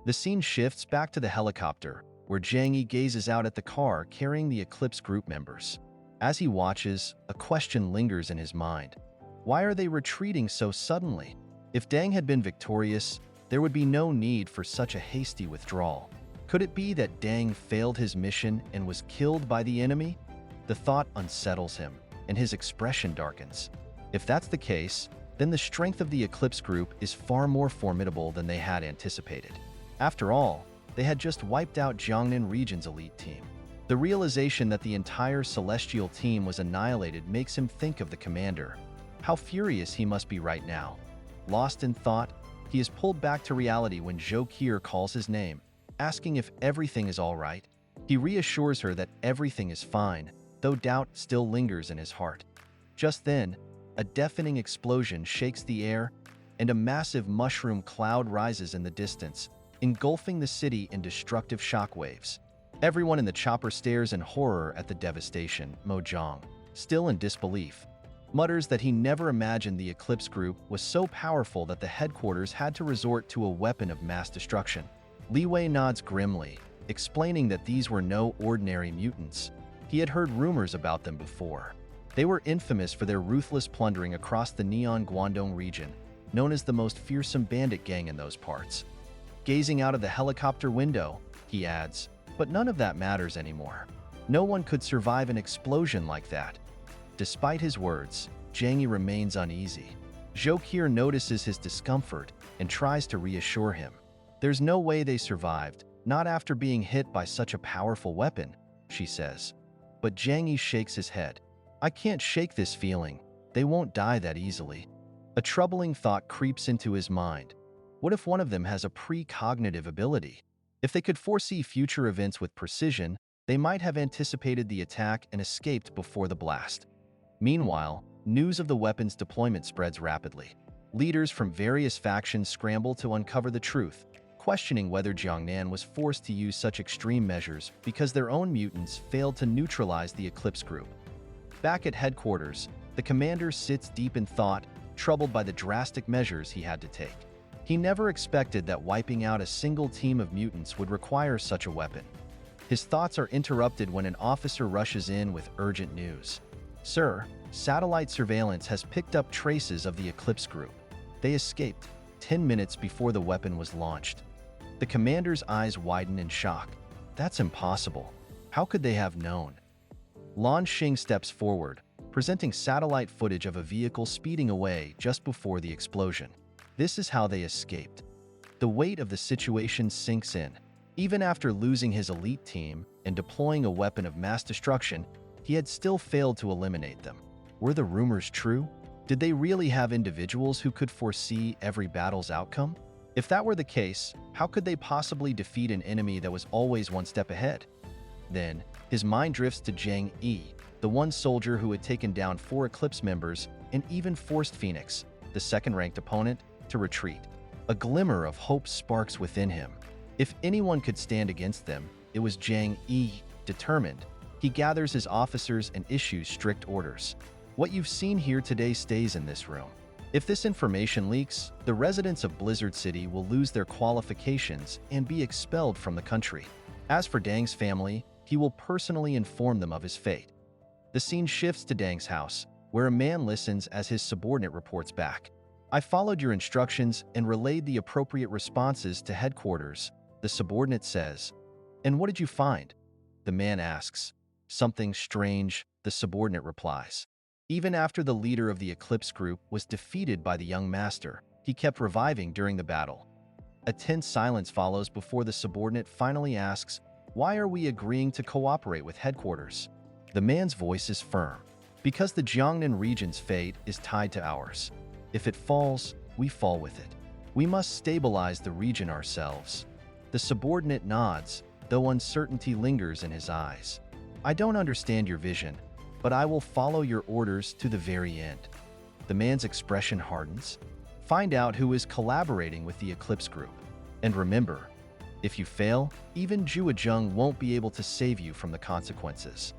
The scene shifts back to the helicopter, where Jiang Yi gazes out at the car carrying the Eclipse group members. As he watches, a question lingers in his mind. Why are they retreating so suddenly? If Deng had been victorious, there would be no need for such a hasty withdrawal. Could it be that Deng failed his mission and was killed by the enemy? The thought unsettles him, and his expression darkens. If that's the case, then the strength of the Eclipse group is far more formidable than they had anticipated. After all, they had just wiped out Jiangnan region's elite team. The realization that the entire Celestial team was annihilated makes him think of the commander. How furious he must be right now. Lost in thought, he is pulled back to reality when Zhou Qier calls his name, asking if everything is all right. He reassures her that everything is fine, though doubt still lingers in his heart. Just then, a deafening explosion shakes the air, and a massive mushroom cloud rises in the distance, engulfing the city in destructive shockwaves. Everyone in the chopper stares in horror at the devastation. Mo Zhang, still in disbelief, mutters that he never imagined the Eclipse group was so powerful that the headquarters had to resort to a weapon of mass destruction. Li Wei nods grimly, explaining that these were no ordinary mutants. He had heard rumors about them before. They were infamous for their ruthless plundering across the Neon Guangdong region, known as the most fearsome bandit gang in those parts. Gazing out of the helicopter window, he adds, but none of that matters anymore. No one could survive an explosion like that. Despite his words, Jiang Yi remains uneasy. Zhou Qier notices his discomfort and tries to reassure him. There's no way they survived, not after being hit by such a powerful weapon, she says. But Jiang Yi shakes his head. I can't shake this feeling. They won't die that easily. A troubling thought creeps into his mind. What if one of them has a precognitive ability? If they could foresee future events with precision, they might have anticipated the attack and escaped before the blast. Meanwhile, news of the weapon's deployment spreads rapidly. Leaders from various factions scramble to uncover the truth, questioning whether Jiangnan was forced to use such extreme measures because their own mutants failed to neutralize the Eclipse group. Back at headquarters, the commander sits deep in thought, troubled by the drastic measures he had to take. He never expected that wiping out a single team of mutants would require such a weapon. His thoughts are interrupted when an officer rushes in with urgent news. Sir, satellite surveillance has picked up traces of the Eclipse group. They escaped 10 minutes before the weapon was launched. The commander's eyes widen in shock. That's impossible. How could they have known? Lan Xing steps forward, presenting satellite footage of a vehicle speeding away just before the explosion. This is how they escaped. The weight of the situation sinks in. Even after losing his elite team and deploying a weapon of mass destruction, he had still failed to eliminate them. Were the rumors true? Did they really have individuals who could foresee every battle's outcome? If that were the case, how could they possibly defeat an enemy that was always one step ahead? Then, his mind drifts to Jiang Yi, the one soldier who had taken down 4 Eclipse members and even forced Phoenix, the second-ranked opponent, to retreat. A glimmer of hope sparks within him. If anyone could stand against them, it was Jiang Yi. Determined, he gathers his officers and issues strict orders. What you've seen here today stays in this room. If this information leaks, the residents of Blizzard City will lose their qualifications and be expelled from the country. As for Deng's family, he will personally inform them of his fate. The scene shifts to Deng's house, where a man listens as his subordinate reports back. I followed your instructions and relayed the appropriate responses to headquarters, the subordinate says. And what did you find? The man asks. Something strange, the subordinate replies. Even after the leader of the Eclipse group was defeated by the young master, he kept reviving during the battle. A tense silence follows before the subordinate finally asks, why are we agreeing to cooperate with headquarters? The man's voice is firm. Because the Jiangnan region's fate is tied to ours. If it falls, we fall with it. We must stabilize the region ourselves. The subordinate nods, though uncertainty lingers in his eyes. I don't understand your vision, but I will follow your orders to the very end. The man's expression hardens. Find out who is collaborating with the Eclipse group. And remember, if you fail, even Zhuge Jung won't be able to save you from the consequences.